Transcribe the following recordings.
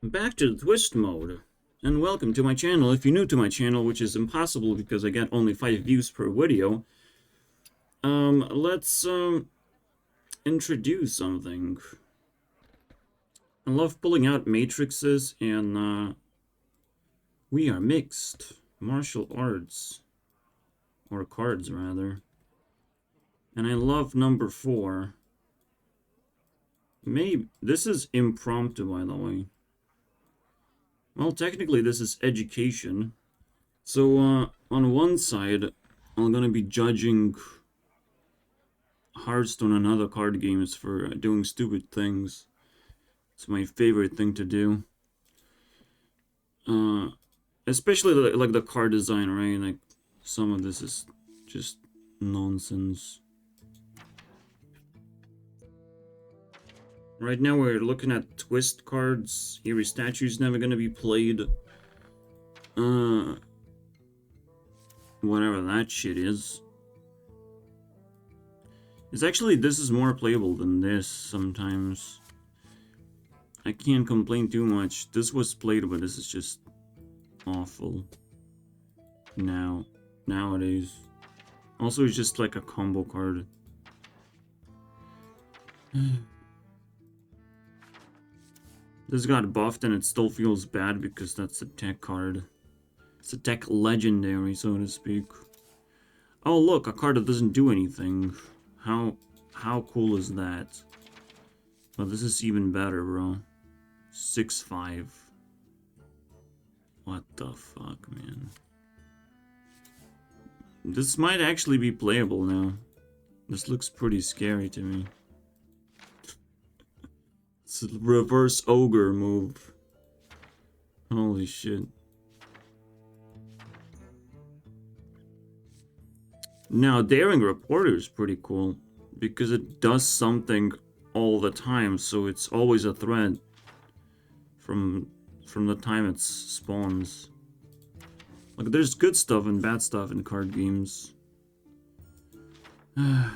Back to the twist mode, and welcome to my channel. If you're new to my channel, which is impossible because I get only 5 views per video, let's introduce something. I love pulling out matrices, and we are mixed martial arts, or cards rather, and I love number 4. Maybe this is impromptu, by the way. Well, technically this is education. So, on one side, I'm gonna be judging Hearthstone and other card games for doing stupid things. It's my favorite thing to do. Especially like the card design, right? Like, some of this is just nonsense. Right now we're looking at twist cards. Eerie Statue's never gonna be played. Whatever that shit is. It's actually, this is more playable than this sometimes. I can't complain too much. This was played, but this is just awful. Nowadays. Also, it's just like a combo card. This got buffed and it still feels bad because that's a tech card. It's a tech legendary, so to speak. Oh look, a card that doesn't do anything. How cool is that? Well, this is even better, bro. 6/5. What the fuck, man? This might actually be playable now. This looks pretty scary to me. It's a reverse ogre move. Holy shit. Now, Daring Reporter is pretty cool because it does something all the time, so it's always a threat from the time it spawns. Like, there's good stuff and bad stuff in card games. I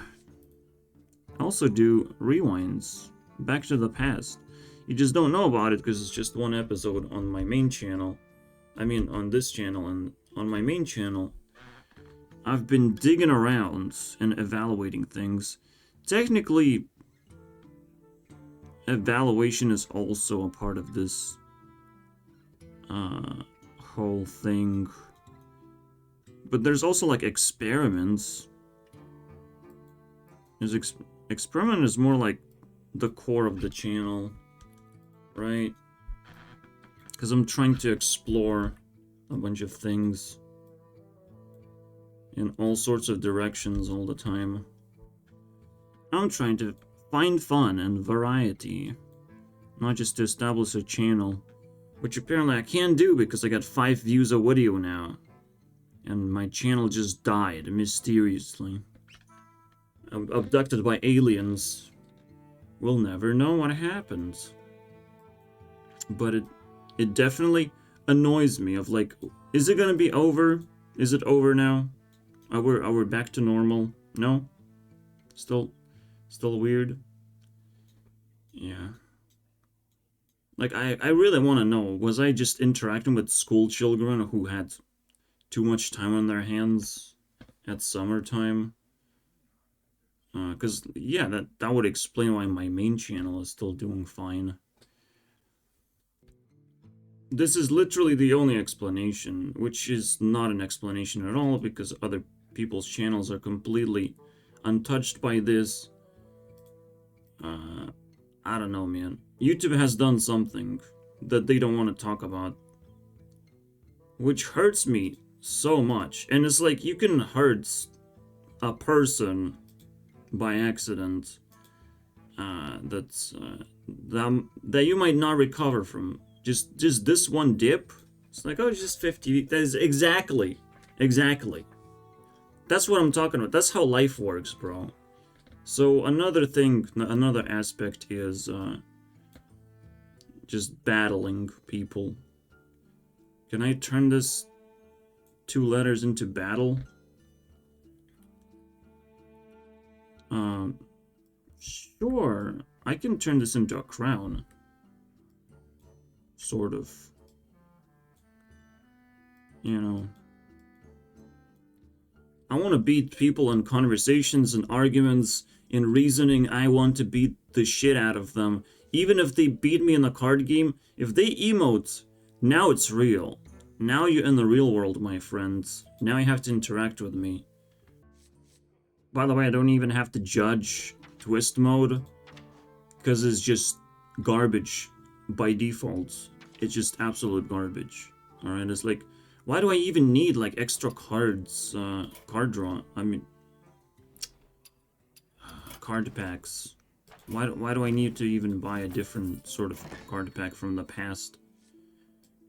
also do rewinds. Back to the Past. You just don't know about it because it's just one episode on my main channel. I mean, on this channel, and on my main channel, I've been digging around and evaluating things. Technically, evaluation is also a part of this whole thing. But there's also like experiments. Experiment is more like the core of the channel, right? Because I'm trying to explore a bunch of things in all sorts of directions all the time. I'm trying to find fun and variety, not just to establish a channel, which apparently I can do because I got 5 views a video now, and my channel just died mysteriously. I'm abducted by aliens. We'll never know what happened. But it definitely annoys me of like, is it gonna be over? Is it over now? Are we back to normal? No? Still weird? Yeah. Like, I really want to know, was I just interacting with school children who had too much time on their hands at summertime? Because, yeah, that would explain why my main channel is still doing fine. This is literally the only explanation, which is not an explanation at all, because other people's channels are completely untouched by this. I don't know, man. YouTube has done something that they don't want to talk about, which hurts me so much. And it's like, you can hurt a person by accident that you might not recover from. Just this one dip. It's like, oh, it's just 50. That is exactly. That's what I'm talking about. That's how life works, bro. So another thing, another aspect is just battling people. Can I turn this 2 letters into battle? Sure. I can turn this into a crown. sort of, you know. I want to beat people in conversations and arguments, in reasoning. I want to beat the shit out of them. Even if they beat me in the card game, if they emote, now it's real. Now you're in the real world, my friends. Now you have to interact with me. By the way, I don't even have to judge Twist mode, because it's just garbage by default. It's just absolute garbage. Alright, it's like, why do I even need, like, extra cards, card draw? I mean, card packs. Why do I need to even buy a different sort of card pack from the past?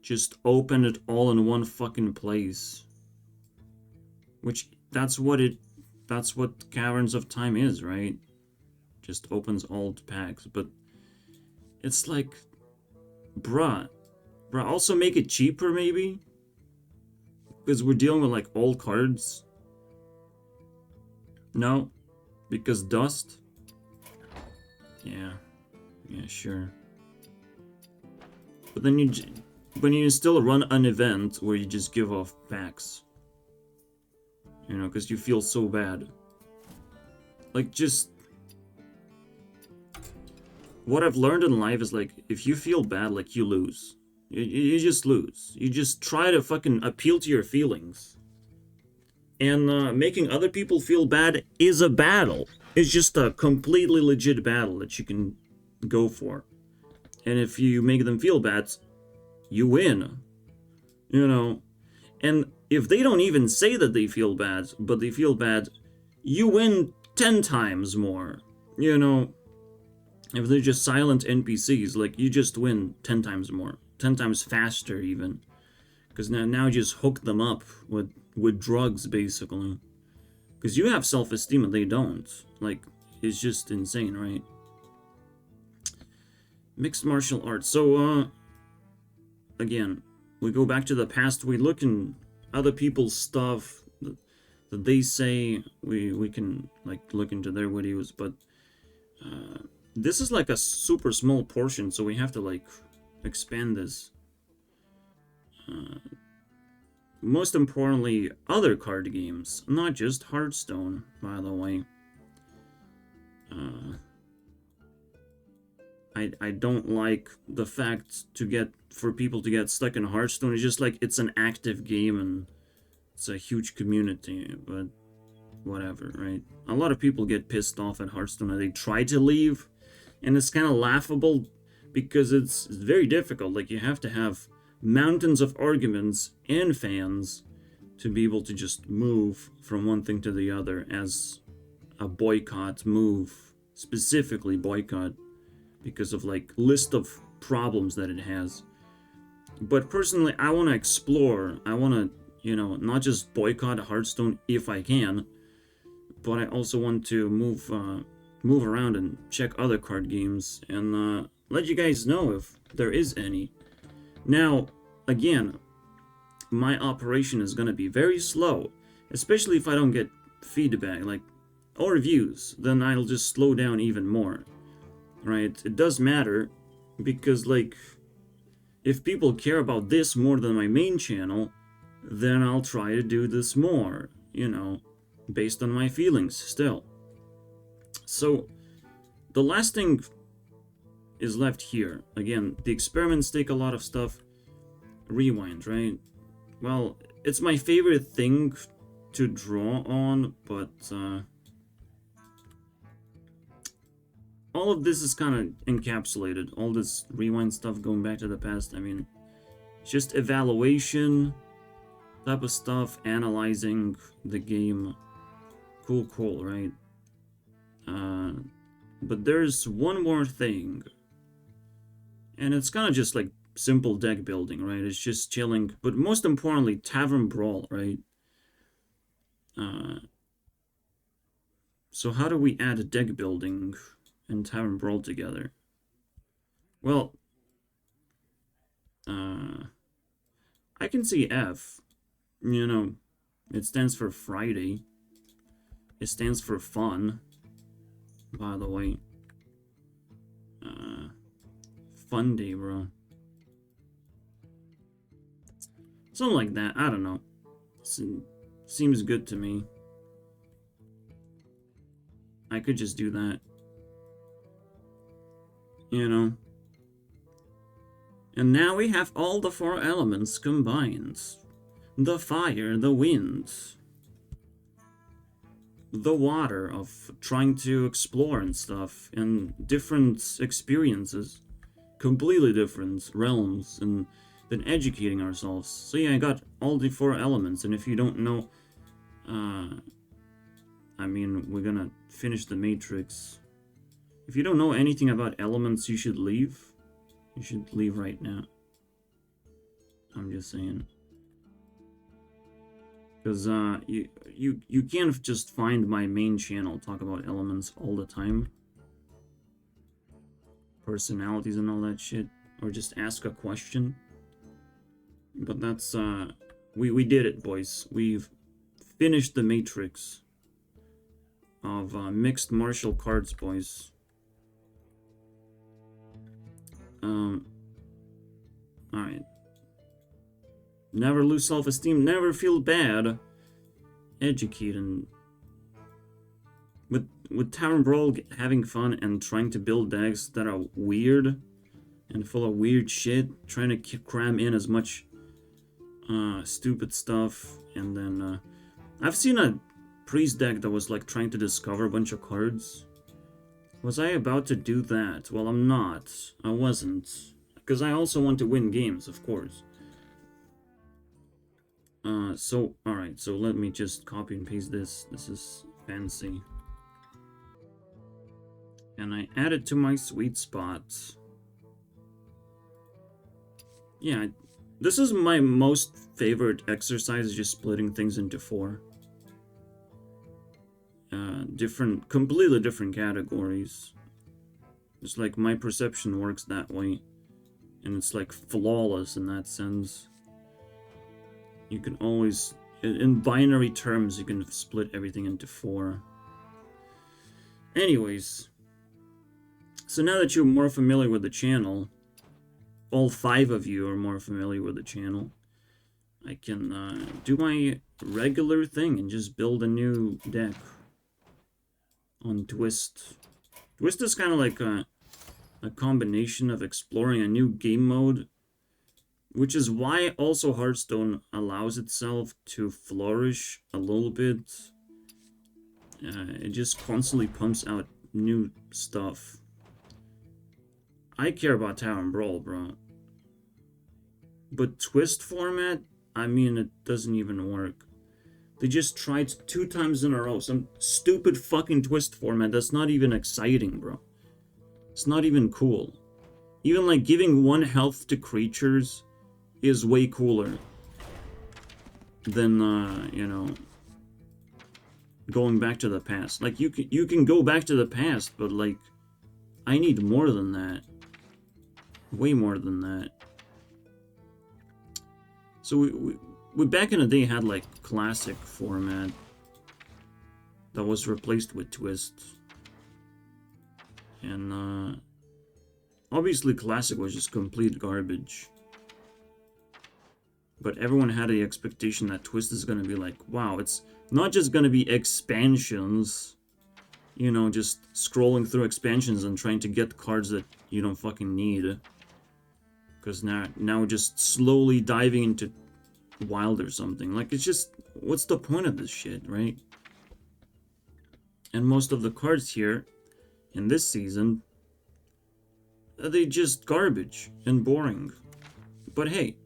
Just open it all in one fucking place. Which, that's what Caverns of Time is, right? Just opens old packs, but it's like, bruh, also make it cheaper, maybe? Because we're dealing with, like, old cards. No? Because dust? Yeah, sure. But then you still run an event where you just give off packs. You know, because you feel so bad. Like, just... What I've learned in life is, like, if you feel bad, like, you lose. You just lose. You just try to fucking appeal to your feelings. And making other people feel bad is a battle. It's just a completely legit battle that you can go for. And if you make them feel bad, you win. You know? And if they don't even say that they feel bad, but they feel bad, you win 10 times more. You know? If they're just silent NPCs, like, you just win 10 times more. 10 times faster, even. Because now you just hook them up with drugs, basically. Because you have self-esteem and they don't. Like, it's just insane, right? Mixed martial arts. So, again, we go back to the past. We look in other people's stuff that they say. We can, like, look into their videos, but this is like a super small portion, so we have to, like, expand this. Most importantly, other card games, not just Hearthstone, by the way. I don't like the fact for people to get stuck in Hearthstone. It's just like, it's an active game and it's a huge community, but whatever, right? A lot of people get pissed off at Hearthstone and they try to leave, and it's kind of laughable because it's very difficult. Like, you have to have mountains of arguments and fans to be able to just move from one thing to the other as a boycott move, specifically boycott, because of, like, list of problems that it has. But personally, I want to explore. I want to, you know, not just boycott Hearthstone if I can, but I also want to move around and check other card games and let you guys know if there is any. Now, again, my operation is going to be very slow, especially if I don't get feedback, like, or reviews. Then I'll just slow down even more, right? It does matter, because, like, if people care about this more than my main channel, then I'll try to do this more, you know, based on my feelings still. So, the last thing is left here. Again, the experiments take a lot of stuff. Rewind, right? Well, it's my favorite thing to draw on, but all of this is kind of encapsulated. All this rewind stuff going back to the past, I mean, just evaluation type of stuff, analyzing the game. Cool, right? But there's one more thing, and it's kind of just like simple deck building, right? It's just chilling, but most importantly, Tavern Brawl, right? So how do we add deck building and Tavern Brawl together? Well, I can see F. You know, it stands for Friday. It stands for fun, by the way. Fun day, bro. Something like that, I don't know. Seems good to me. I could just do that. You know. And now we have all the 4 elements combined. The fire, the wind, the water of trying to explore and stuff, and different experiences. Completely different realms, and then educating ourselves. So yeah, I got all the 4 elements, and if you don't know, I mean, we're gonna finish the Matrix. If you don't know anything about elements, you should leave. You should leave right now. I'm just saying. Because you can't just find my main channel talk about elements all the time. Personalities and all that shit. Or just ask a question. But that's, we did it, boys. We've finished the Matrix of mixed martial cards, boys. Alright. Never lose self-esteem, never feel bad. Educate and... With Tavern Brawl having fun and trying to build decks that are weird and full of weird shit, trying to cram in as much stupid stuff, and then I've seen a priest deck that was like trying to discover a bunch of cards. Was I about to do that? Well, I'm not. I wasn't. Because I also want to win games, of course. Alright, so let me just copy and paste this. This is fancy. And I add it to my sweet spot. Yeah, this is my most favorite exercise, just splitting things into 4. Completely different categories. It's like my perception works that way. And it's like flawless in that sense. You can always, in binary terms, you can split everything into 4. Anyways. So now that you're more familiar with the channel, all 5 of you are more familiar with the channel, I can do my regular thing and just build a new deck on Twist. Twist is kind of like a combination of exploring a new game mode, which is why also Hearthstone allows itself to flourish a little bit. It just constantly pumps out new stuff. I care about Tavern Brawl, bro. But Twist format, I mean, it doesn't even work. They just tried 2 times in a row. Some stupid fucking Twist format that's not even exciting, bro. It's not even cool. Even like giving 1 health to creatures is way cooler than, you know, going back to the past. Like, you can go back to the past, but like, I need more than that. Way more than that. So we back in the day had like classic format that was replaced with Twist. And obviously classic was just complete garbage. But everyone had the expectation that Twist is gonna be like, wow, it's not just gonna be expansions, you know, just scrolling through expansions and trying to get cards that you don't fucking need. Because now just slowly diving into Wild or something. Like, it's just, what's the point of this shit, right? And most of the cards here, in this season, they just garbage and boring. But hey,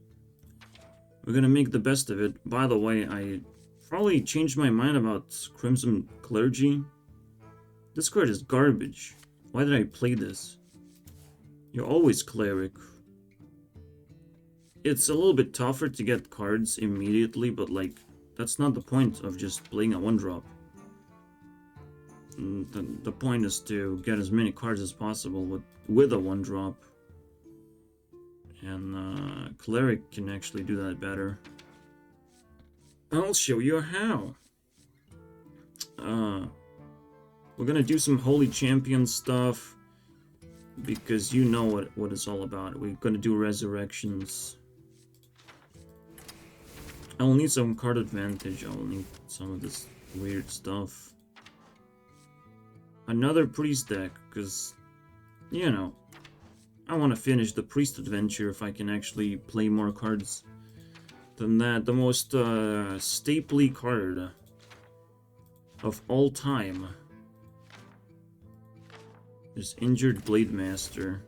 we're gonna make the best of it. By the way, I probably changed my mind about Crimson Clergy. This card is garbage. Why did I play this? You're always Cleric. It's a little bit tougher to get cards immediately, but like, that's not the point of just playing a 1-drop. The point is to get as many cards as possible with a 1-drop. And Cleric can actually do that better. I'll show you how. We're gonna do some Holy Champion stuff, because you know what it's all about. We're gonna do Resurrections. I will need some card advantage. I will need some of this weird stuff. Another priest deck, because, you know, I want to finish the priest adventure if I can actually play more cards than that. The most stapley card of all time is Injured Blade Master.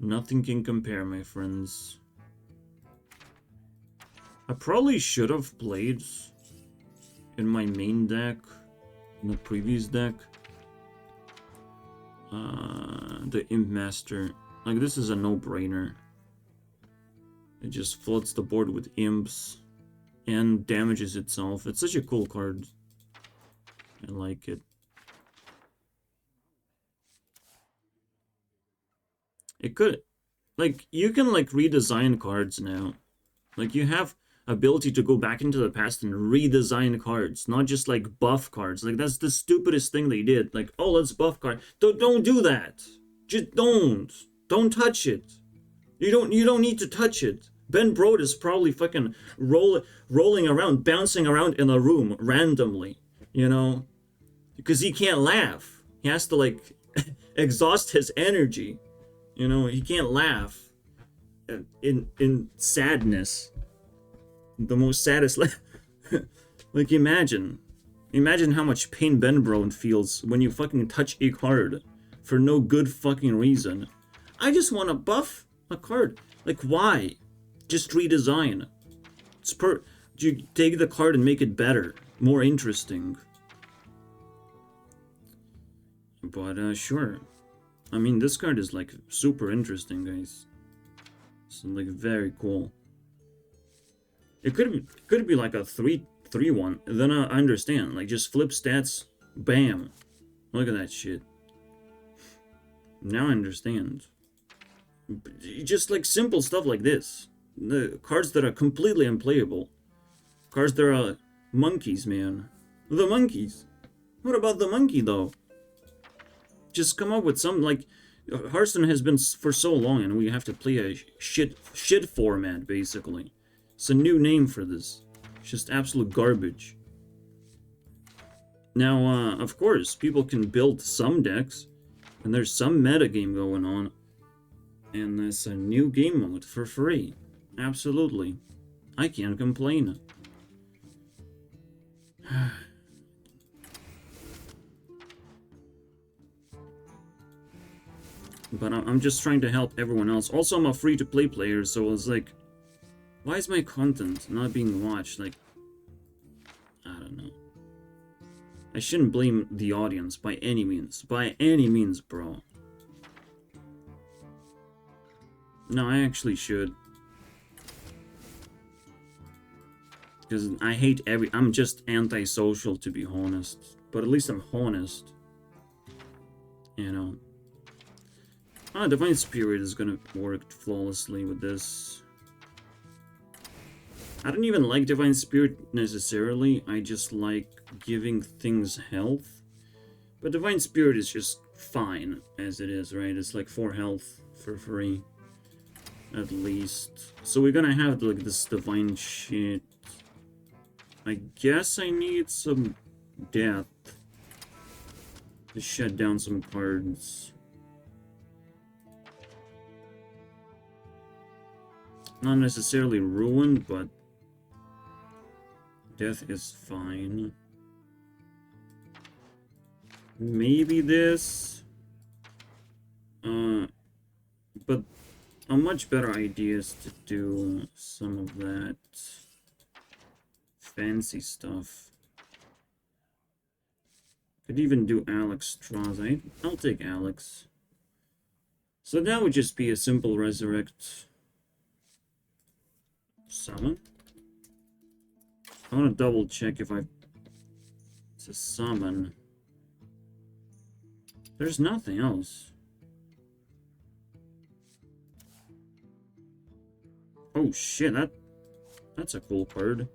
Nothing can compare, my friends. I probably should have played in my main deck, in the previous deck, the Imp Master. Like, this is a no-brainer. It just floods the board with imps and damages itself. It's such a cool card. I like it. It could, like, you can, like, redesign cards now. Like, you have ability to go back into the past and redesign cards, not just, like, buff cards. Like, that's the stupidest thing they did. Like, oh, let's buff card. Don't do that. Just don't. Don't touch it. You don't need to touch it. Ben Brode is probably fucking rolling around, bouncing around in a room randomly, you know? Because he can't laugh. He has to, like, exhaust his energy. You know, he can't laugh in sadness. The most saddest like, imagine how much pain Ben Brode feels when you fucking touch a card for no good fucking reason. I just want to buff a card. Like, why? Just redesign. You take the card and make it better, more interesting. But sure. I mean, this card is, like, super interesting, guys. It's, like, very cool. It could be like a 3/3 Then I understand. Like, just flip stats, bam. Look at that shit. Now I understand. Just, like, simple stuff like this. The cards that are completely unplayable. Cards that are monkeys, man. The monkeys. What about the monkey, though? Just come up with some, like, Hearthstone has been for so long, and we have to play a shit format, basically. It's a new name for this. It's just absolute garbage. Now, of course, people can build some decks, and there's some metagame going on, and there's a new game mode for free. Absolutely. I can't complain. But I'm just trying to help everyone else. Also, I'm a free-to-play player, so it's like, why is my content not being watched? Like, I don't know. I shouldn't blame the audience by any means. By any means, bro. No, I actually should. Because I hate I'm just antisocial, to be honest. But at least I'm honest. You know. Ah, Divine Spirit is gonna work flawlessly with this. I don't even like Divine Spirit necessarily, I just like giving things health. But Divine Spirit is just fine as it is, right? It's like 4 health for free. At least. So we're gonna have, like, this divine shit. I guess I need some death to shut down some cards. Not necessarily ruined, but death is fine. Maybe this. But a much better idea is to do some of that fancy stuff. Could even do Alex Strauss. I'll take Alex. So that would just be a simple resurrect. Summon? I want to double check if it's a summon. There's nothing else. Oh shit, that's a cool card.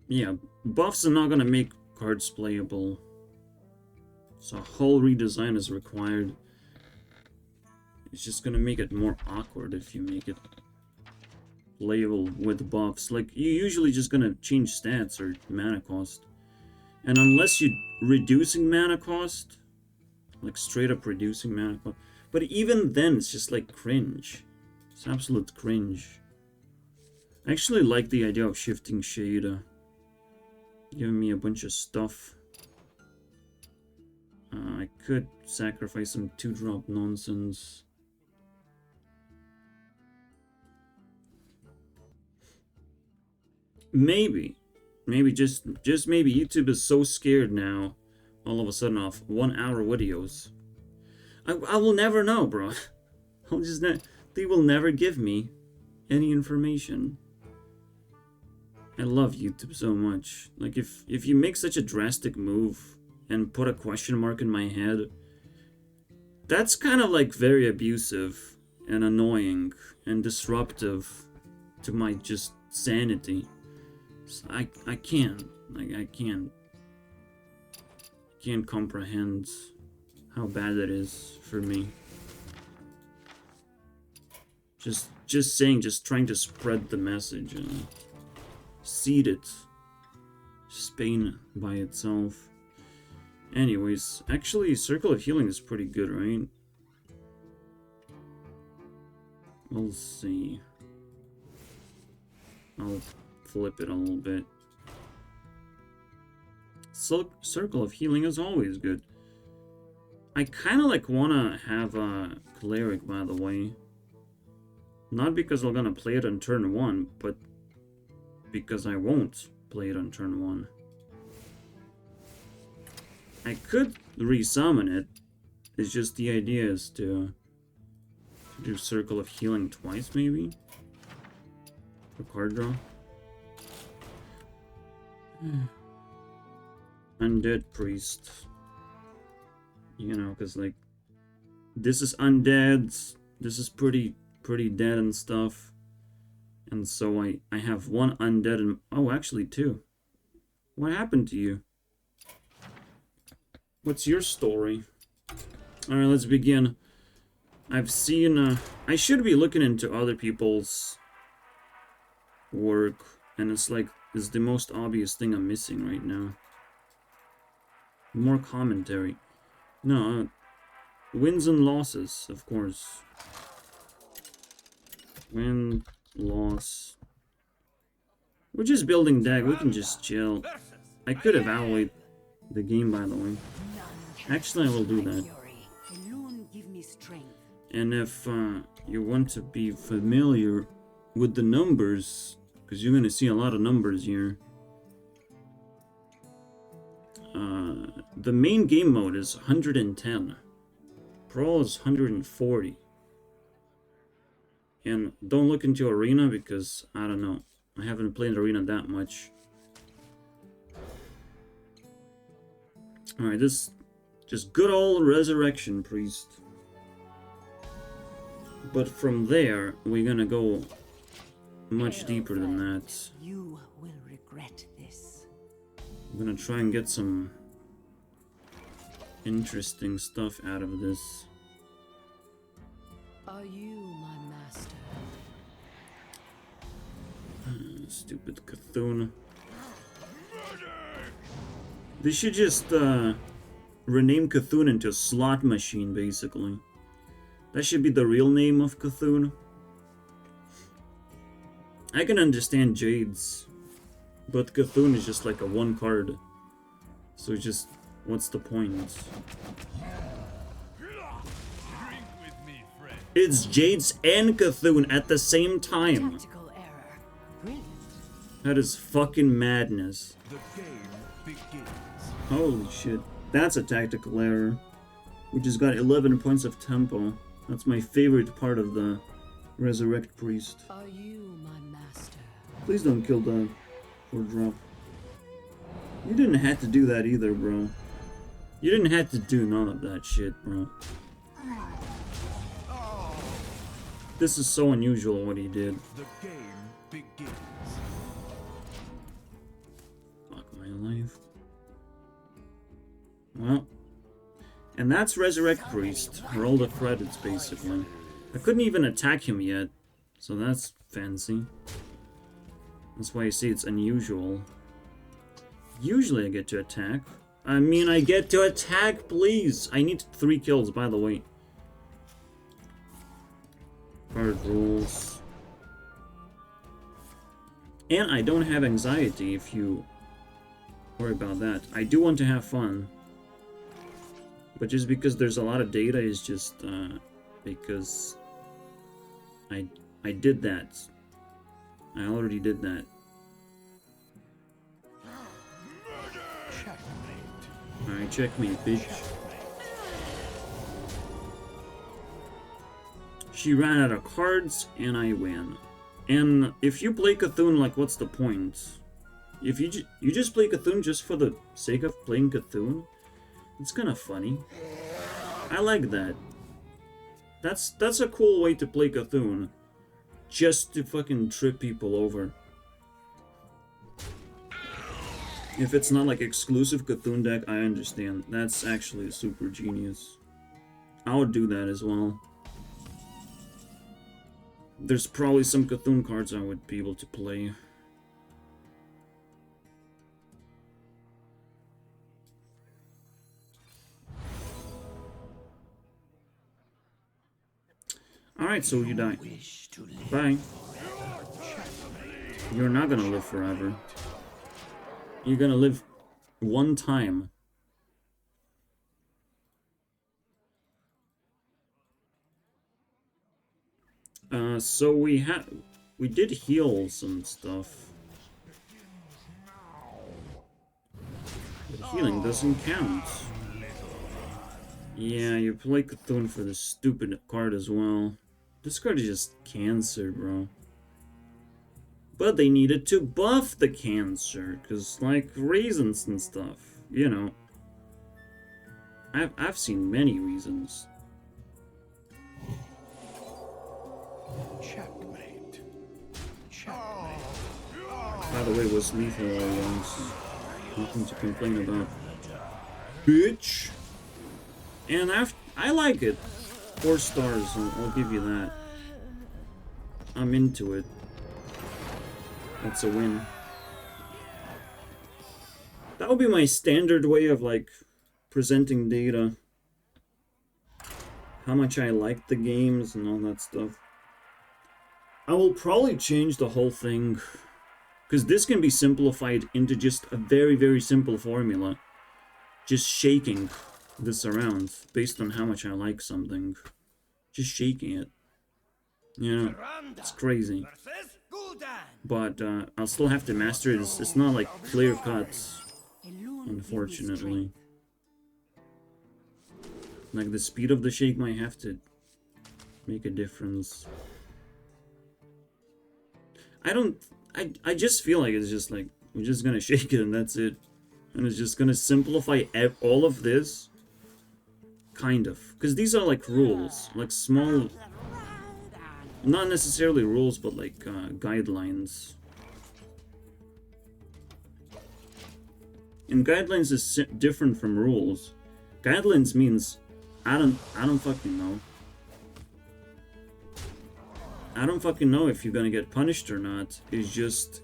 Yeah, buffs are not gonna make cards playable. So a whole redesign is required. It's just gonna make it more awkward if you make it playable with buffs. Like, you're usually just gonna change stats or mana cost. And unless you're reducing mana cost, like straight up reducing mana cost, but even then it's just like cringe. It's absolute cringe. I actually like the idea of shifting shade, giving me a bunch of stuff. I could sacrifice some 2-drop nonsense. Maybe just maybe YouTube is so scared now, all of a sudden, of 1-hour videos. I will never know, bro. I'll just they will never give me any information. I love YouTube so much. Like, if you make such a drastic move and put a question mark in my head, that's kind of like very abusive and annoying and disruptive to my just sanity. So I can't comprehend how bad it is for me. Just trying to spread the message and seed it. Spain by itself. Anyways, actually, Circle of Healing is pretty good, right? We'll see. I'll flip it a little bit. Circle of Healing is always good. I kind of like want to have a Cleric, by the way. Not because I'm gonna play it on turn 1, but because I won't play it on turn 1. I could resummon it. It's just the idea is to do Circle of Healing twice, maybe? For card draw. Undead Priest. You know, because, like, this is undead. This is pretty dead and stuff. And so I have 1 undead and... Oh, actually 2. What happened to you? What's your story? Alright, let's begin. I've seen... I should be looking into other people's work. And it's like, it's the most obvious thing I'm missing right now. More commentary. No, wins and losses, of course. Win, loss. We're just building deck, we can just chill. I could evaluate the game, by the way. Actually, I will do that. And if you want to be familiar with the numbers, because you're going to see a lot of numbers here. The main game mode is 110. Brawl is 140. And don't look into Arena because, I don't know. I haven't played Arena that much. Alright, this... just good old Resurrection Priest. But from there, we're gonna go much deeper than that. You will regret this. I'm gonna try and get some interesting stuff out of this. Are you my master? Stupid Cthulhu. They should just rename Cthulhu into Slot Machine, basically. That should be the real name of Cthulhu. I can understand Jades, but Cthulhu is just like a 1 card. So just, what's the point? It's Jades and Cthulhu at the same time. Tactical error. Brilliant. That is fucking madness. The game begins. Holy shit. That's a tactical error. We just got 11 points of tempo. That's my favorite part of the Resurrect Priest. Are you my master? Please don't kill the 4-drop. You didn't have to do that either, bro. You didn't have to do none of that shit, bro. This is so unusual what he did. The game begins. Fuck my life. Well, and that's Resurrect Priest. For all the credits, basically. I couldn't even attack him yet, so that's fancy. That's why you see it's unusual. Usually I get to attack. I mean, I get to attack, please! I need 3 kills, by the way. Card rules. And I don't have anxiety, if you worry about that. I do want to have fun. But just because there's a lot of data is just because I did that. I already did that. Alright, checkmate, bitch. She ran out of cards, and I win. And if you play Cthulhu, like, what's the point? If you just play Cthulhu just for the sake of playing Cthulhu, it's kind of funny. I like that. That's a cool way to play Cthulhu. Just to fucking trip people over. If it's not like exclusive Cthulhu deck, I understand. That's actually super genius. I would do that as well. There's probably some Cthulhu cards I would be able to play. Alright, so you die. Bye. You're not gonna live forever. You're gonna live one time. So we did heal some stuff. But healing doesn't count. Yeah, you play Cthulhu for this stupid card as well. This card is just cancer, bro. But they needed to buff the cancer, cause like reasons and stuff, you know. I've seen many reasons. Checkmate. By the way, it was lethal all along, so nothing to complain about. Bitch! And I like it. 4 stars, I'll give you that. I'm into it. That's a win. That would be my standard way of, like, presenting data. How much I like the games and all that stuff. I will probably change the whole thing. Because this can be simplified into just a very, very simple formula. Just shaking this around based on how much I like something. Just shaking it. You know, it's crazy. But I'll still have to master it. It's not like clear cuts, unfortunately. Like the speed of the shake might have to make a difference. I just feel like it's just like, we're just gonna shake it and that's it. And it's just gonna simplify all of this. Kind of. Because these are like rules. Like small... Not necessarily rules, but like guidelines. And guidelines is different from rules. Guidelines means I don't fucking know. I don't fucking know if you're gonna get punished or not. It's just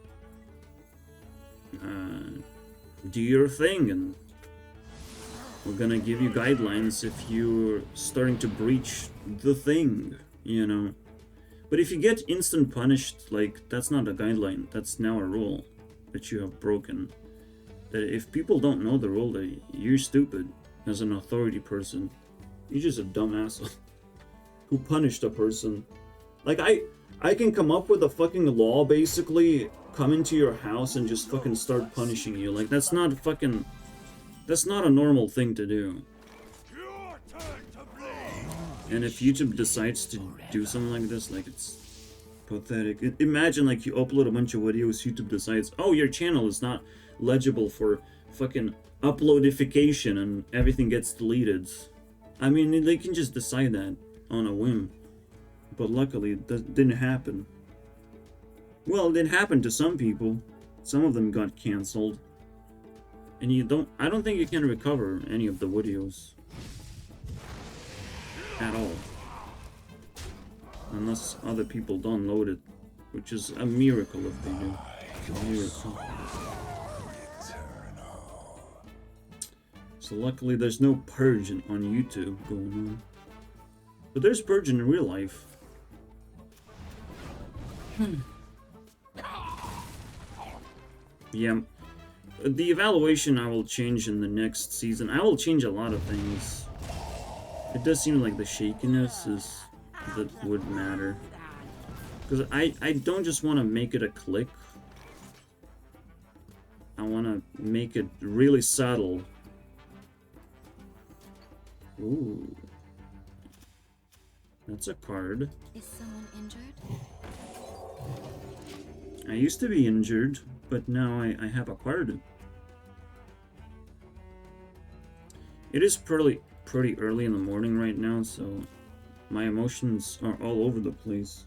do your thing, and we're gonna give you guidelines if you're starting to breach the thing, you know. But if you get instant punished, like, that's not a guideline. That's now a rule that you have broken. That if people don't know the rule, that you're stupid as an authority person. You're just a dumb asshole who punished a person. Like, I can come up with a fucking law, basically, come into your house and just fucking start punishing you. Like, that's not fucking... That's not a normal thing to do. And if YouTube decides to do something like this, like, it's pathetic. Imagine, like, you upload a bunch of videos, YouTube decides, oh, your channel is not legible for fucking uploadification, and everything gets deleted. I mean, they can just decide that on a whim. But luckily, it didn't happen. Well, it did happen to some people. Some of them got cancelled. And I don't think you can recover any of the videos. At all. Unless other people download it, which is a miracle if they do. A miracle. So luckily there's no purge on YouTube going on. But there's purge in real life. Yeah. The evaluation I will change in the next season. I will change a lot of things. It does seem like the shakiness is that would matter. Because I don't just want to make it a click. I want to make it really subtle. Ooh. That's a card. Is someone injured? I used to be injured, but now I have a card. It is pretty early in the morning right now, so my emotions are all over the place.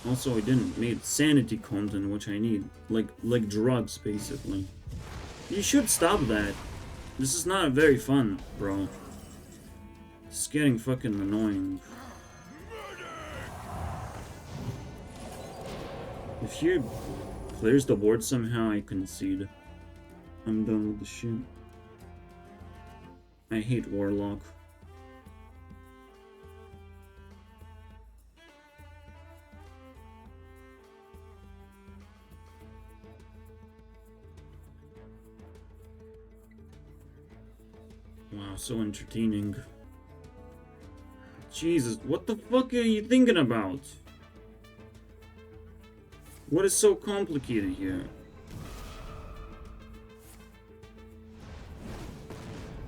Also, I didn't make sanity content, which I need, like drugs, basically. You should stop that. This is not very fun, bro. It's getting fucking annoying. If he clears the board somehow, I concede. I'm done with the shit. I hate Warlock. Wow, so entertaining. Jesus, what the fuck are you thinking about? What is so complicated here?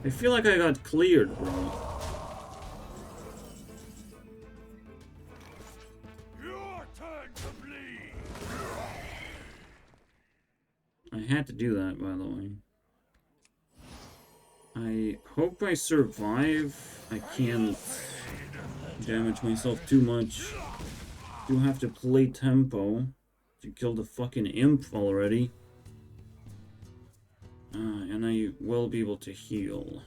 I feel like I got cleared, bro. Your turn to bleed. I had to do that, by the way. I hope I survive. I can't damage myself too much. Do have to play tempo to kill the fucking imp already. And I will be able to heal.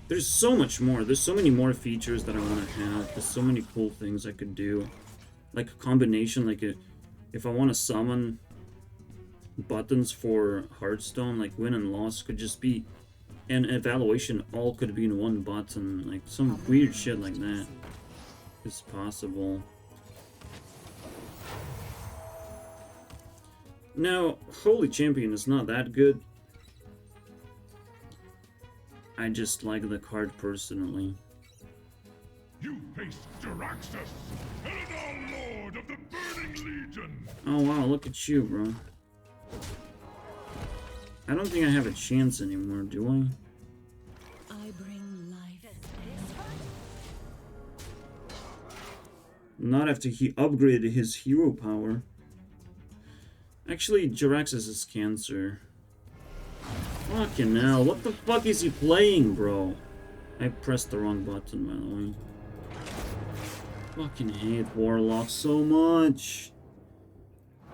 There's so much more. There's so many more features that I want to have. There's so many cool things I could do. Like a combination, if I want to summon buttons for Hearthstone, like win and loss could just be an evaluation, all could be in one button. Like some weird shit like that is possible. Now, Holy Champion is not that good. I just like the card personally. You face Jaraxxus, Eldar Lord of the Burning Legion. Oh wow, look at you, bro. I don't think I have a chance anymore, do I? I bring life. Not after he upgraded his hero power. Actually, Jaraxxus is cancer. Fucking hell, what the fuck is he playing, bro? I pressed the wrong button, by the way. Fucking hate Warlock so much.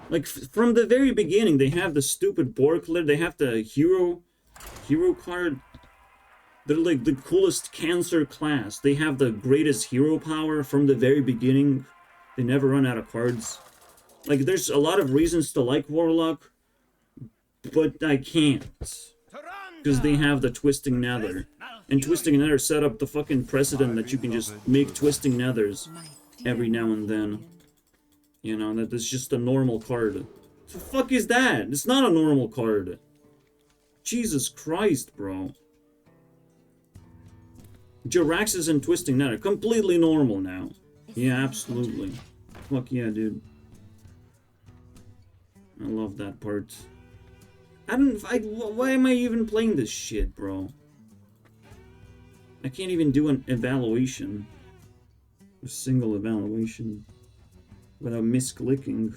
Like, from the very beginning, they have the stupid Borkler, they have the hero card. They're like the coolest cancer class. They have the greatest hero power from the very beginning. They never run out of cards. Like, there's a lot of reasons to like Warlock, but I can't. Because they have the Twisting Nether. And Twisting Nether set up the fucking precedent that you can just make Twisting Nethers every now and then. You know, that is just a normal card. What the fuck is that? It's not a normal card. Jesus Christ, bro. Jaraxxus and Twisting Nether, completely normal now. Yeah, absolutely. Fuck yeah, dude. I love that part. Why am I even playing this shit, bro? I can't even do an evaluation. A single evaluation. Without misclicking.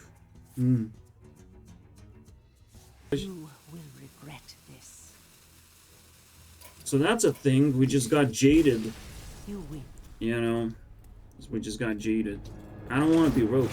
You will regret this. So that's a thing. We just got jaded. You will. You know? We just got jaded. I don't want to be roped.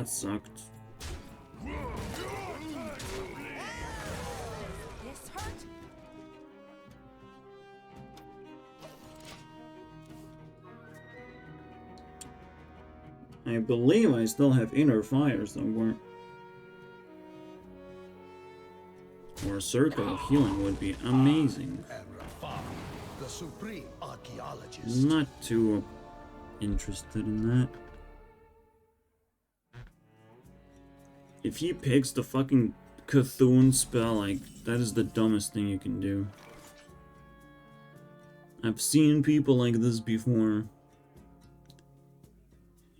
That sucked. This hurt? I believe I still have inner fire somewhere. Or a circle of healing would be amazing. The supreme archaeologist. Not too interested in that. If he picks the fucking Cthulhu spell, like, that is the dumbest thing you can do. I've seen people like this before.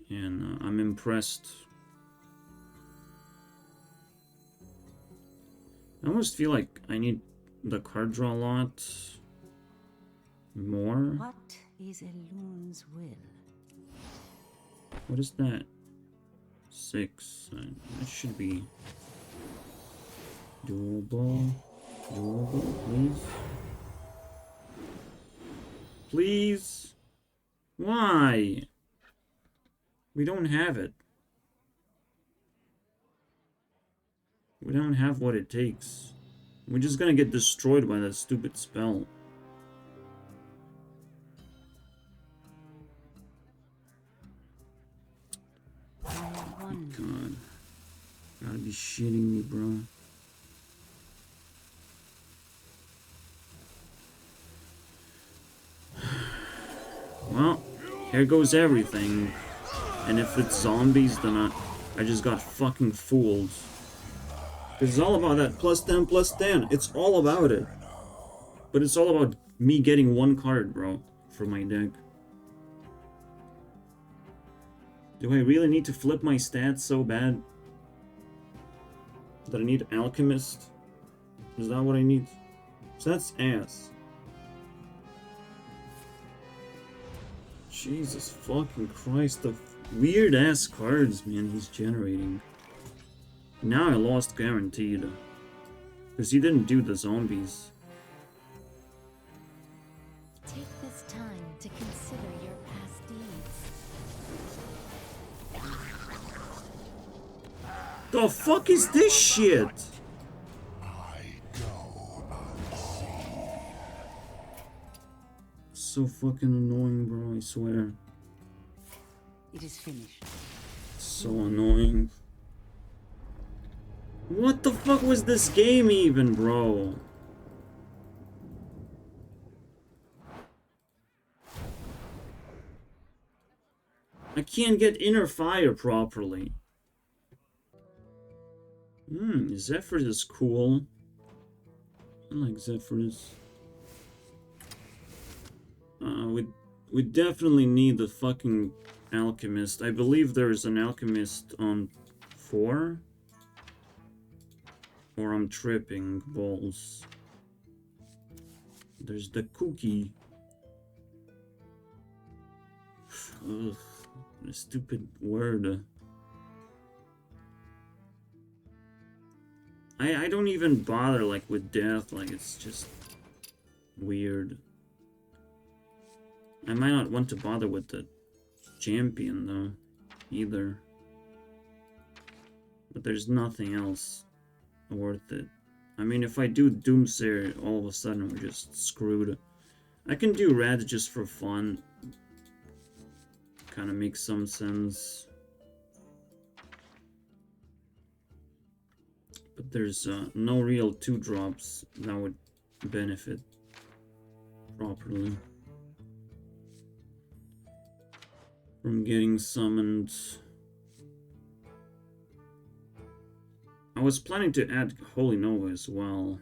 And I'm impressed. I almost feel like I need the card draw a lot more. What is a loon's will? What is that? 6. That should be doable. Doable, please. Please? Why? We don't have it. We don't have what it takes. We're just gonna get destroyed by that stupid spell. God. Gotta be shitting me, bro. Well, here goes everything. And if it's zombies, then I just got fucking fooled. It's all about that +10, +10. It's all about it. But it's all about me getting one card, bro, for my deck. Do I really need to flip my stats so bad? That I need Alchemist? Is that what I need? So that's ass. Jesus fucking Christ, the weird ass cards, man, he's generating. Now I lost guaranteed. Because he didn't do the zombies. Take this time to consider your past deeds. The fuck is this shit? I go unseen. So fucking annoying, bro, I swear. It is finished. So annoying. What the fuck was this game even, bro? I can't get inner fire properly. Zephyrus is cool. I like Zephyrus. We definitely need the fucking Alchemist. I believe there's an Alchemist on 4. Or I'm tripping balls. There's the cookie. Ugh, a stupid word. I don't even bother like with death, like it's just weird. I might not want to bother with the champion though, either. But there's nothing else worth it. I mean, if I do Doomsayer, all of a sudden we're just screwed. I can do Red just for fun. Kind of makes some sense. But there's no real 2-drops that would benefit properly from getting summoned. I was planning to add Holy Nova as well.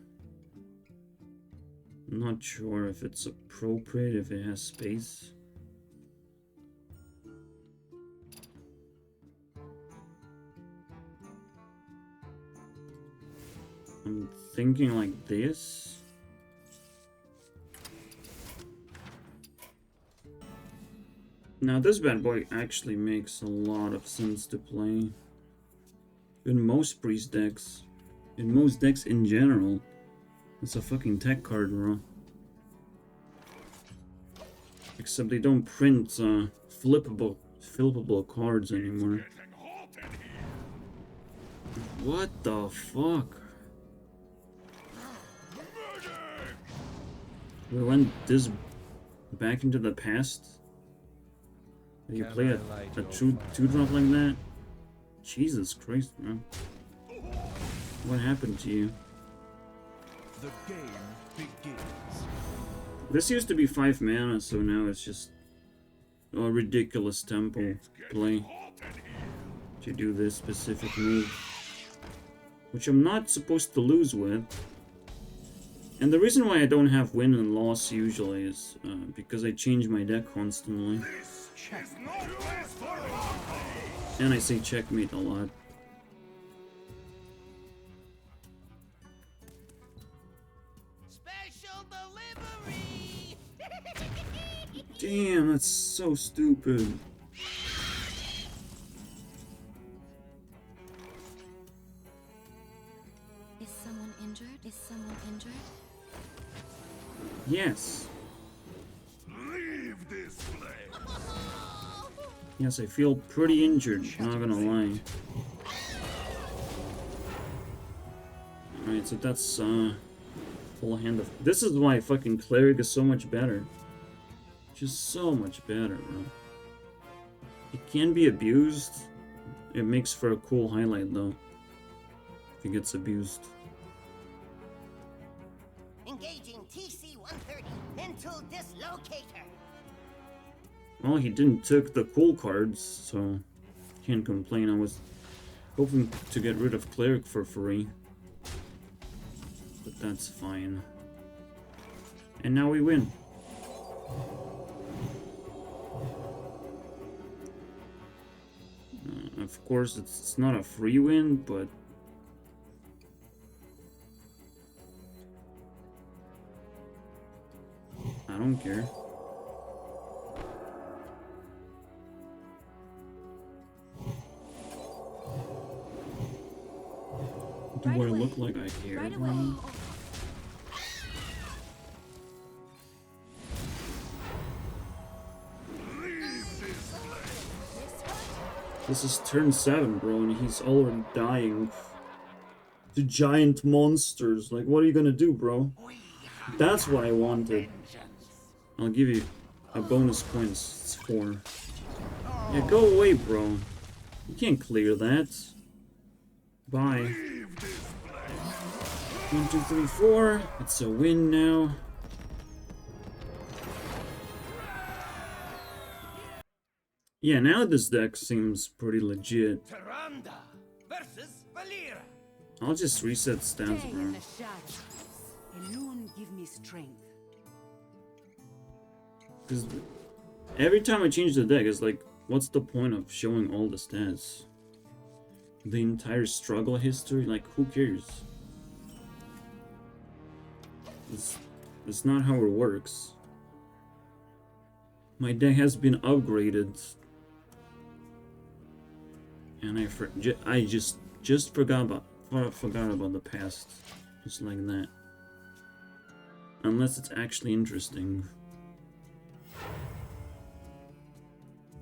I'm not sure if it's appropriate, if it has space. I'm thinking like this. Now this bad boy actually makes a lot of sense to play. In most priest decks. In most decks in general. It's a fucking tech card, bro. Except they don't print flippable cards anymore. Getting hot in here. What the fuck? We went this back into the past? Did you play a true 2-drop like that? Jesus Christ, man. What happened to you? The game begins. This used to be 5 mana, so now it's just a ridiculous tempo play to do this specific move, which I'm not supposed to lose with. And the reason why I don't have win and loss usually is because I change my deck constantly. And I say checkmate a lot. Special delivery. Damn, that's so stupid. Is someone injured? Is someone injured? Yes. Leave this place. Yes, I feel pretty injured, not gonna lie. Alright, so that's full hand of... This is why fucking Cleric is so much better. Just so much better, bro. It can be abused. It makes for a cool highlight, though. If it gets abused. Engaging TC-130 into dislocator. Well, he didn't took the cool cards, so can't complain. I was hoping to get rid of Cleric for free. But that's fine. And now we win. Of course, it's not a free win, but I don't care. Do I look like I care? Right away. This is turn 7, bro, and he's already dying to giant monsters. Like, what are you gonna do, bro? That's what I wanted. I'll give you a bonus points. It's 4. Yeah, go away, bro. You can't clear that. Bye. 1, 2, 3, 4. It's a win now. Yeah, now this deck seems pretty legit. Tyrande versus Valera. I'll just reset stats, Stay bro. in the shadows. Alone give me strength. Because every time I change the deck, it's like, what's the point of showing all the stats? The entire struggle history? Like, who cares? It's not how it works. My deck has been upgraded. And I just forgot about the past. Just like that. Unless it's actually interesting.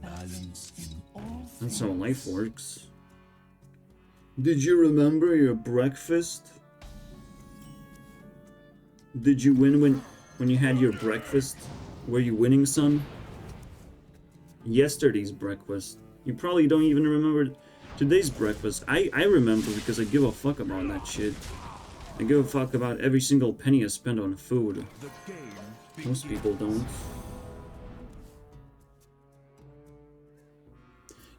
Balance in all That's how life works. Did you remember your breakfast? Did you win when you had your breakfast? Were you winning, son? Yesterday's breakfast. You probably don't even remember today's breakfast. I remember because I give a fuck about that shit. I give a fuck about every single penny I spend on food. The game Most people don't.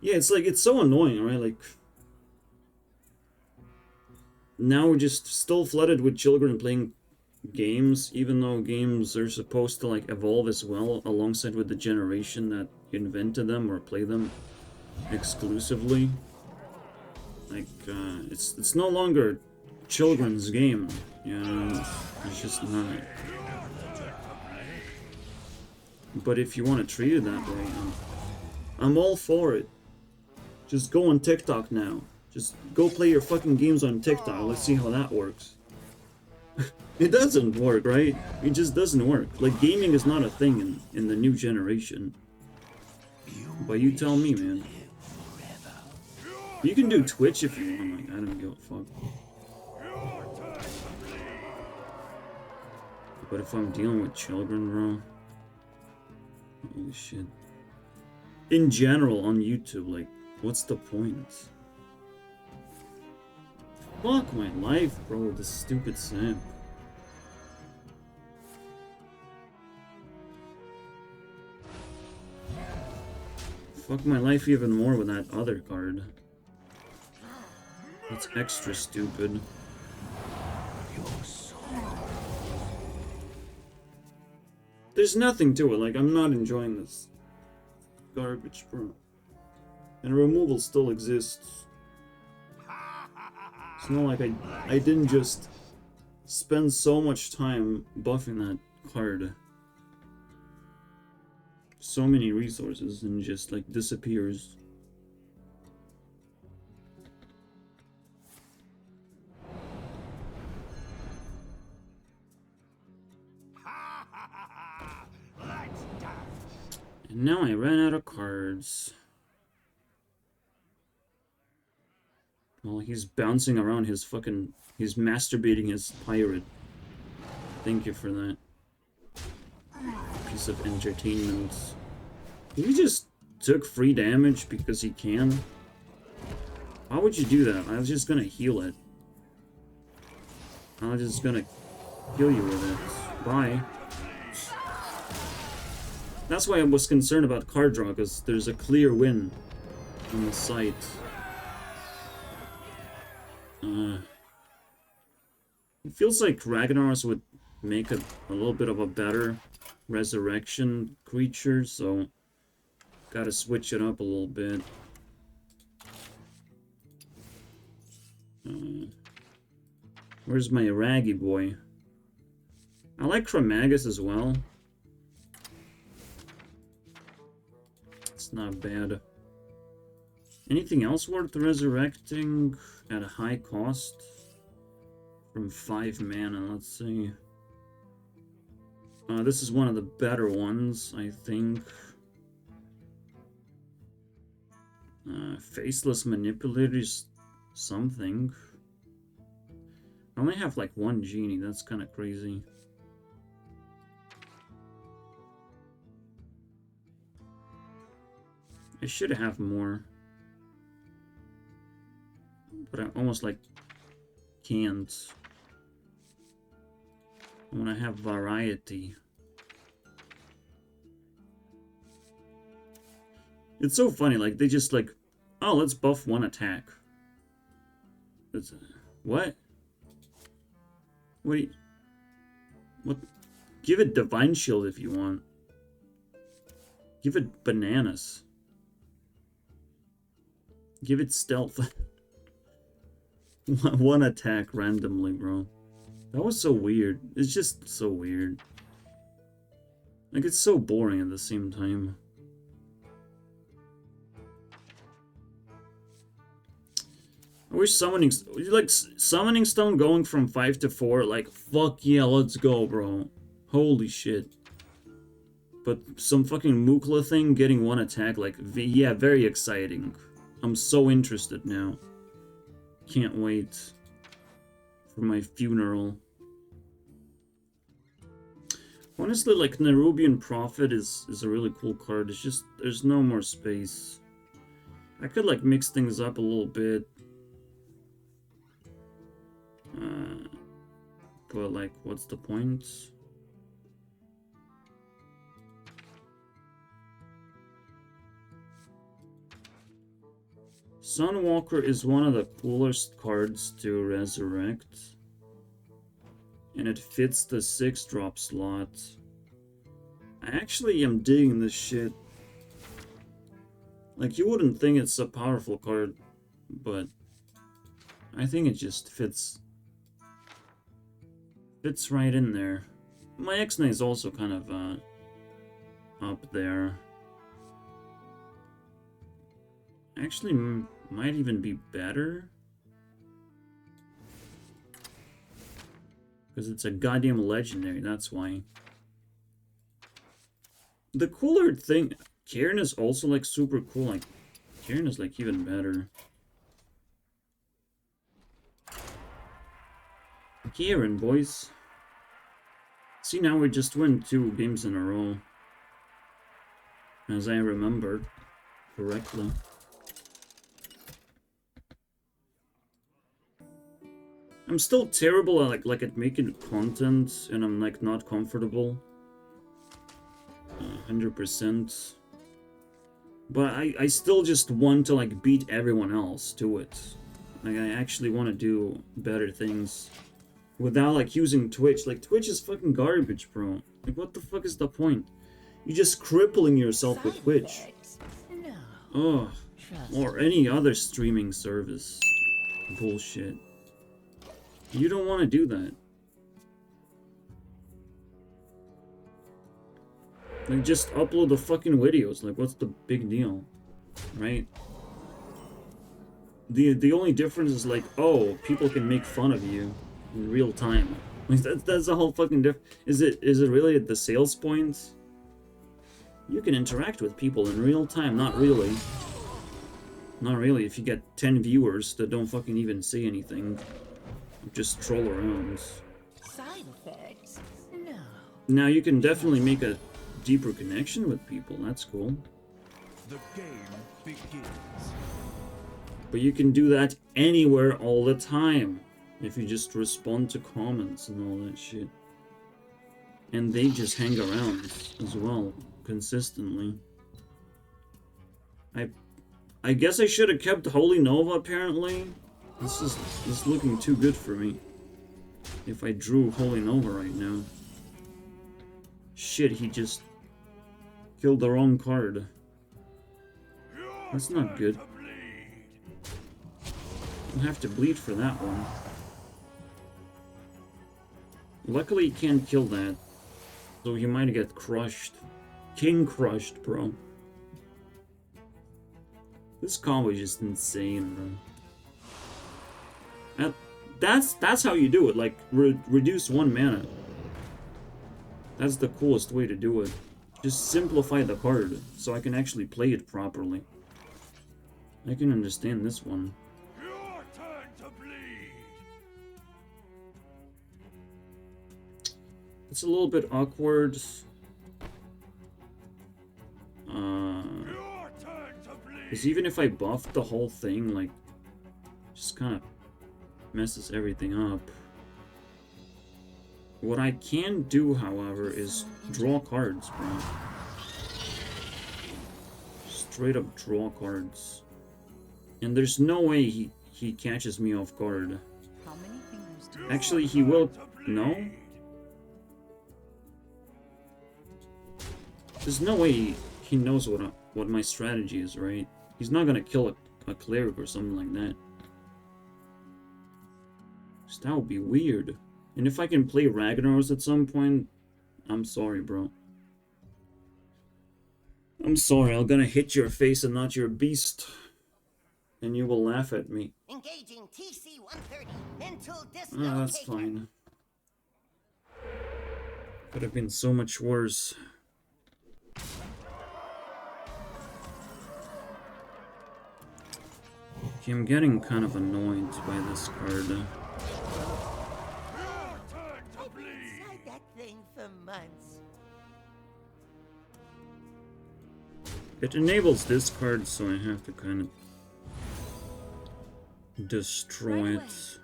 Yeah, it's like, it's so annoying, right? Like, now we're just still flooded with children playing games, even though games are supposed to, like, evolve as well, alongside with the generation that invented them or play them exclusively. Like, it's no longer a children's game, you know? It's just not. But if you want to treat it that way, I'm all for it. Just go on TikTok now. Just go play your fucking games on TikTok. Let's see how that works. It doesn't work, right? It just doesn't work. Like, gaming is not a thing in the new generation. But you tell me, man. You can do Twitch if you want. Like, I don't give a fuck. But if I'm dealing with children, bro... Holy shit. In general, on YouTube, like, what's the point? Fuck my life, bro, this stupid simp. Fuck my life even more with that other card. That's extra stupid. There's nothing to it, like, I'm not enjoying this garbage, bro. And removal still exists. It's not like I didn't just spend so much time buffing that card. So many resources and just like disappears. And now I ran out of cards. Well, he's bouncing around his fucking... He's masturbating his pirate. Thank you for that. Piece of entertainment. He just took free damage because he can. Why would you do that? I was just gonna heal it. I was just gonna kill you with it. Bye. That's why I was concerned about card draw, because there's a clear win on the site. It feels like Ragnar's would make a little bit of a better resurrection creature, so gotta switch it up a little bit. Where's my Raggy boy? I like Chromagus as well. It's not bad. Anything else worth resurrecting at a high cost? From 5 mana, let's see. This is one of the better ones, I think. Faceless Manipulators something. I only have like 1 genie, that's kind of crazy. I should have more. But I almost like can't. I want to have variety. It's so funny, like they just like, oh, let's buff 1 attack. It's, what? What do you... What? Give it Divine Shield if you want. Give it Bananas. Give it Stealth. 1 attack randomly, bro. That was so weird. It's just so weird. Like, it's so boring at the same time. I wish summoning... Like, Summoning Stone going from 5 to 4, like, fuck yeah, let's go, bro. Holy shit. But some fucking Mukla thing getting 1 attack, like, yeah, very exciting. I'm so interested now. Can't wait for my funeral. Honestly, like, Nerubian Prophet is a really cool card. It's just, there's no more space. I could, like, mix things up a little bit. But, like, what's the point? Sunwalker is one of the coolest cards to resurrect. And it fits the 6-drop slot. I actually am digging this shit. Like, you wouldn't think it's a powerful card, but I think it just fits. Fits right in there. My X-Knight is also kind of up there. Actually, might even be better. Because it's a goddamn legendary, that's why. The cooler thing... Karen is also, like, super cool. Like, Karen is, like, even better. Karen, boys. See, now we just win 2 games in a row. As I remember correctly. I'm still terrible at like at making content, and I'm like not comfortable. 100%. But I still just want to like beat everyone else to it. Like I actually want to do better things without like using Twitch. Like Twitch is fucking garbage, bro. Like what the fuck is the point? You're just crippling yourself with Twitch. No. Oh, or any other streaming service. Bullshit. You don't want to do that. Like, just upload the fucking videos. Like, what's the big deal? Right? The only difference is like, oh, people can make fun of you in real time. Like, that's the whole fucking difference. Is it really at the sales point? You can interact with people in real time. Not really. Not really. If you get 10 viewers that don't fucking even say anything. Just troll around. Side effects? No. Now, you can definitely make a deeper connection with people. That's cool. The game begins. But you can do that anywhere all the time. If you just respond to comments and all that shit. And they just hang around as well, consistently. I guess I should have kept Holy Nova, apparently. This is looking too good for me. If I drew Holy Nova right now. Shit, he just killed the wrong card. That's not good. I'll have to bleed for that one. Luckily, he can't kill that. So he might get crushed. King crushed, bro. This combo is just insane, bro. That's how you do it. Like, reduce 1 mana. That's the coolest way to do it. Just simplify the card, so I can actually play it properly. I can understand this one. Your turn to bleed. It's a little bit awkward. Your turn to bleed. Because even if I buff the whole thing, like, just kind of messes everything up. What I can do, however, is draw cards, bro. Straight up draw cards. And there's no way he catches me off guard. How many fingers do Actually, he will... No? There's no way he knows what my strategy is, right? He's not gonna kill a cleric or something like that. That would be weird. And if I can play Ragnar's at some point, I'm sorry, bro. I'm sorry, I'm gonna hit your face and not your beast. And you will laugh at me. Engaging TC-130 until this Oh, that's fine. Could have been so much worse. Okay, I'm getting kind of annoyed by this card. Inside that thing for months. It enables this card, so I have to kind of destroy it.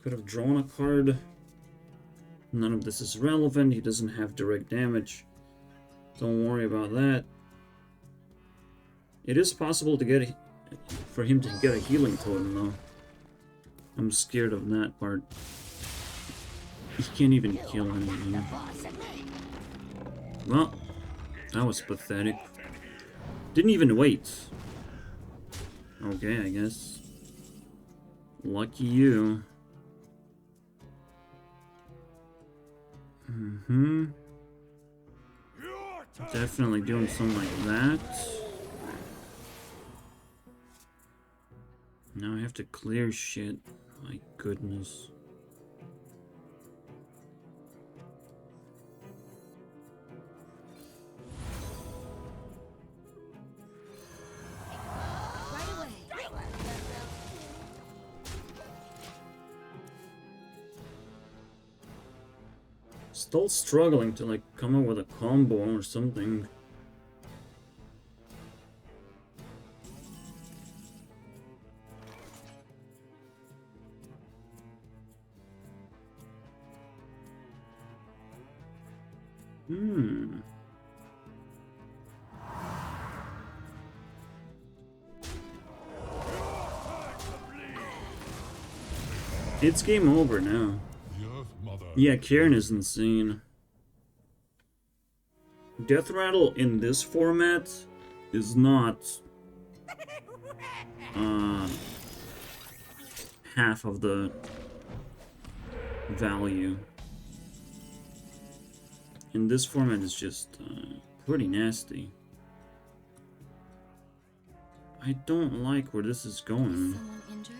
Could have drawn a card. None of this is relevant. He doesn't have direct damage. Don't worry about that. It is possible to get for him to get a healing totem, though. I'm scared of that part. He can't even kill anything. Well, that was pathetic. Didn't even wait. Okay, I guess. Lucky you. Definitely doing something like that. Now I have to clear shit. My goodness. Still struggling to like come up with a combo or something. It's game over now. Yeah, Karen is insane. Death Rattle in this format is not half of the value. In this format is just pretty nasty. I don't like where this is going. Someone injured?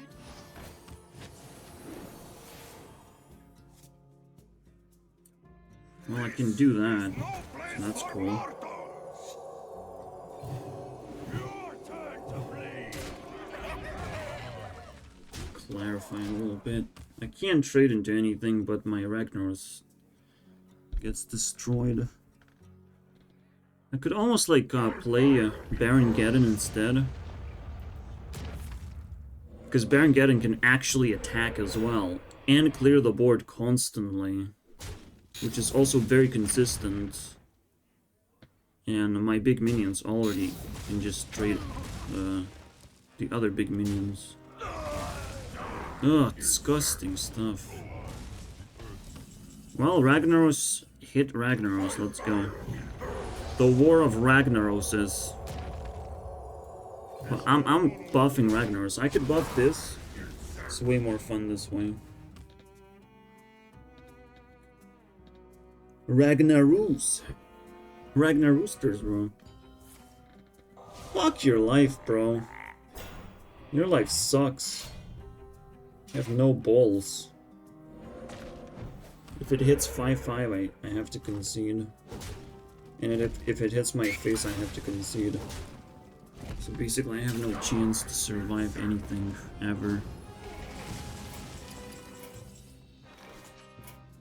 Well, I can do that. So that's cool. Your turn to bleed. Clarify a little bit. I can't trade into anything, but my Ragnaros gets destroyed. I could almost like play Baron Geddon instead. Because Baron Geddon can actually attack as well. And clear the board constantly. Which is also very consistent. And my big minions already can just trade the other big minions. Ugh, disgusting stuff. Well, Ragnaros hit Ragnaros, let's go. The War of Ragnaroses. Well, I'm buffing Ragnaros. I could buff this. It's way more fun this way. Ragnaroos. Ragnaroosters, bro. Fuck your life, bro. Your life sucks. You have no balls. If it hits 5-5, I have to concede. And if it hits my face, I have to concede. So basically, I have no chance to survive anything, ever.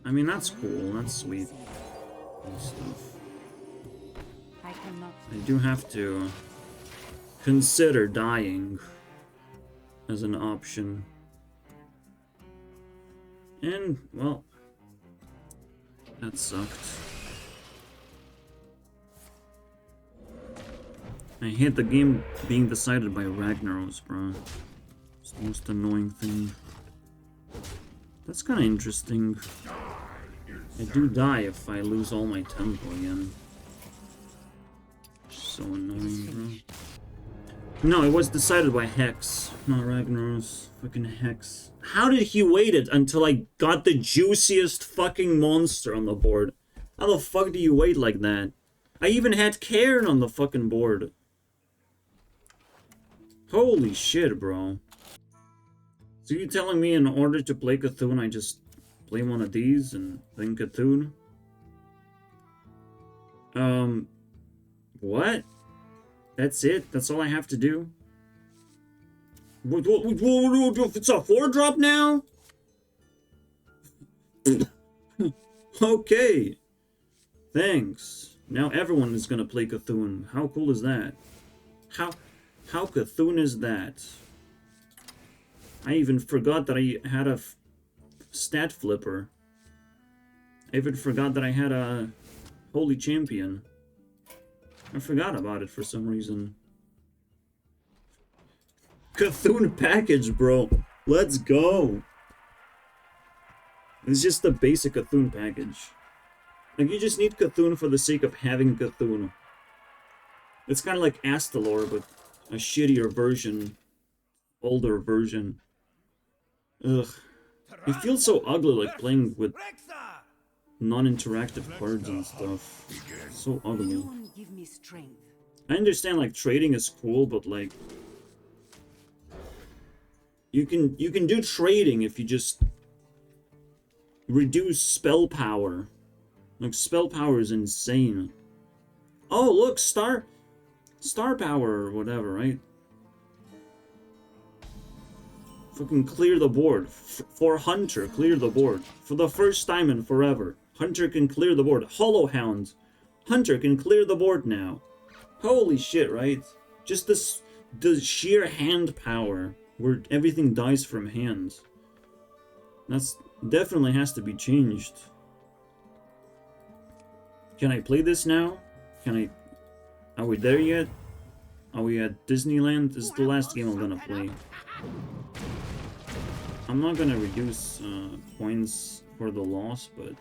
I mean, that's cool, that's sweet. And stuff. I cannot. I do have to consider dying as an option. And, well, that sucked. I hate the game being decided by Ragnaros, bro. It's the most annoying thing. That's kind of interesting. I do die if I lose all my tempo again. So annoying, bro. No, it was decided by Hex, not Ragnaros. Fucking Hex. How did he wait it until I got the juiciest fucking monster on the board? How the fuck do you wait like that? I even had Cairn on the fucking board. Holy shit, bro. So you telling me in order to play Cthulhu, I just play one of these and then Cthulhu? What? That's it? That's all I have to do? It's a 4-drop now? Okay. Thanks. Now everyone is gonna play Cthulhu. How cool is that? How Cthulhu is that? I even forgot that I had a stat flipper. I even forgot that I had a holy champion. I forgot about it for some reason. Cthulhu package, bro. Let's go. It's just the basic Cthulhu package. Like, you just need Cthulhu for the sake of having Cthulhu. It's kind of like Astalor, but a shittier version. Older version. Ugh. It feels so ugly, like, playing with non-interactive cards and stuff. So ugly. Someone give me strength. I understand, like, trading is cool, but, like... You can do trading if you just... reduce spell power. Like, spell power is insane. Oh, look, star power or whatever, right? Fucking clear the board. For Hunter, clear the board. For the first time in forever. Hunter can clear the board. Hollow Hound. Hunter can clear the board now. Holy shit, right? Just this, the sheer hand power where everything dies from hand. That's definitely has to be changed. Can I play this now? Can I... Are we there yet? Are we at Disneyland? This is the last game I'm gonna play. I'm not gonna reduce points for the loss, but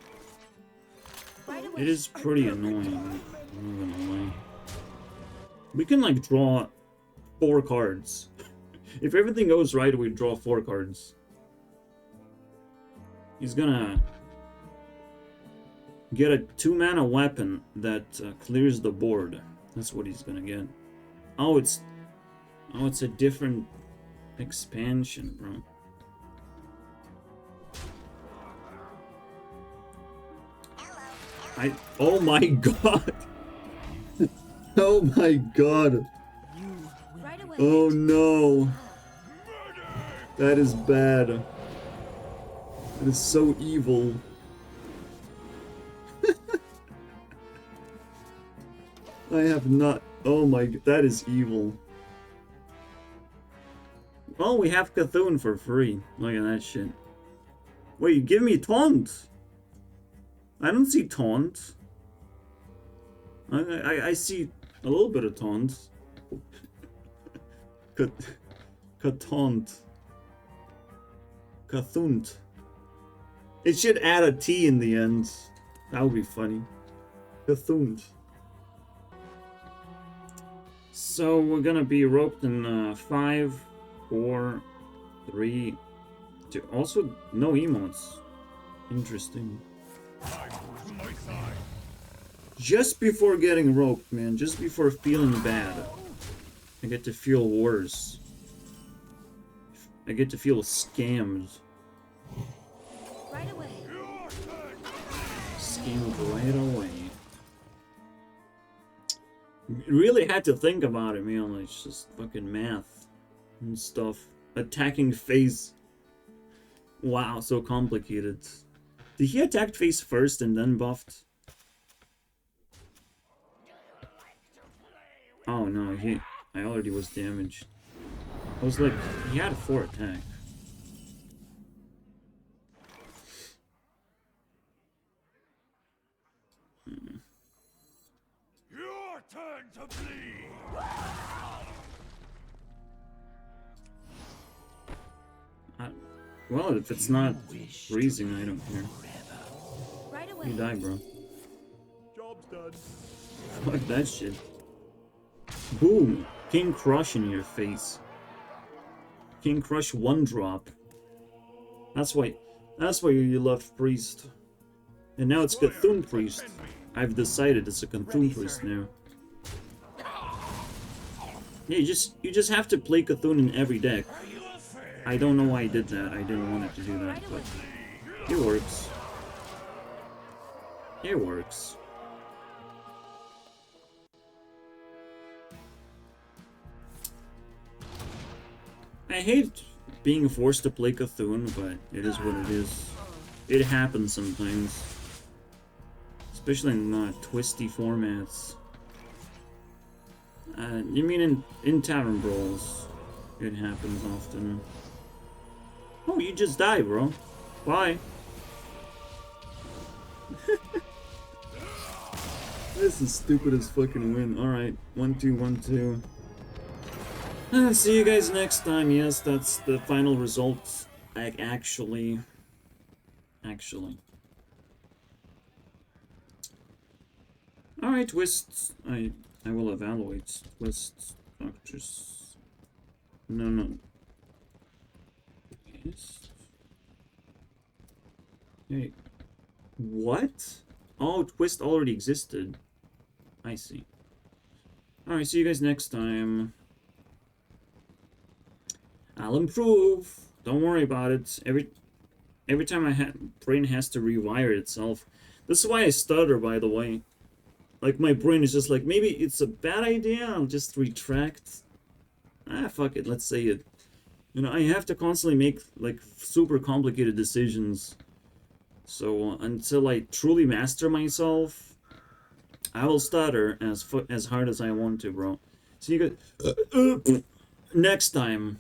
it is pretty annoying. I'm not gonna lie. We can like draw 4 cards. If everything goes right, we draw 4 cards. He's gonna get a 2-mana weapon that clears the board. That's what he's gonna get. Oh, it's a different expansion, bro. Oh my god. Oh my god. Oh no. That is bad. That is so evil. I have not... Oh my... That is evil. Well, we have Cthulhu for free. Look at that shit. Wait, you give me taunt? I don't see taunt. I see a little bit of taunt. Kataunt. Kathunt. It should add a T in the end. That would be funny. Kathunt. So we're gonna be roped in 5, 4, 3, 2. Also, no emotes. Interesting. Just before getting roped, man. Just before feeling bad. I get to feel worse. I get to feel scammed. Right away. Scammed right away. Really had to think about it, man. Like, it's just fucking math and stuff. Attacking face. Wow, so complicated. Did he attack face first and then buffed? Oh no, I already was damaged. I was like, he had 4 attack. Your turn to bleed. Well, if it's not freezing, I don't care. Right away. You die, bro. Job's done. Fuck that shit. Boom! King Crush in your face. King Crush 1-drop. That's why you left Priest. And now it's Cthulhu Priest. I've decided it's a Cthulhu Priest now. Yeah, you just have to play Cthulhu in every deck. I don't know why I did that. I didn't want it to do that, but it works. It works. I hate being forced to play Cthulhu, but it is what it is. It happens sometimes. Especially in twisty formats. You mean in Tavern Brawls? It happens often. Oh, you just died, bro. Bye. This is stupid as fucking win. Alright, 1-2, 1-2. See you guys next time. Yes, that's the final result. Actually. Alright, Twist. I will evaluate Twist structures. No. Yes. Hey. What? Oh, Twist already existed. I see. Alright, see you guys next time. I'll improve. Don't worry about it. Every time my brain has to rewire itself. This is why I stutter, by the way. Like, my brain is just like, maybe it's a bad idea, I'll just retract. Ah, fuck it, let's say it. You know, I have to constantly make, like, super complicated decisions. So until I truly master myself, I will stutter as hard as I want to, bro. See you guys next time.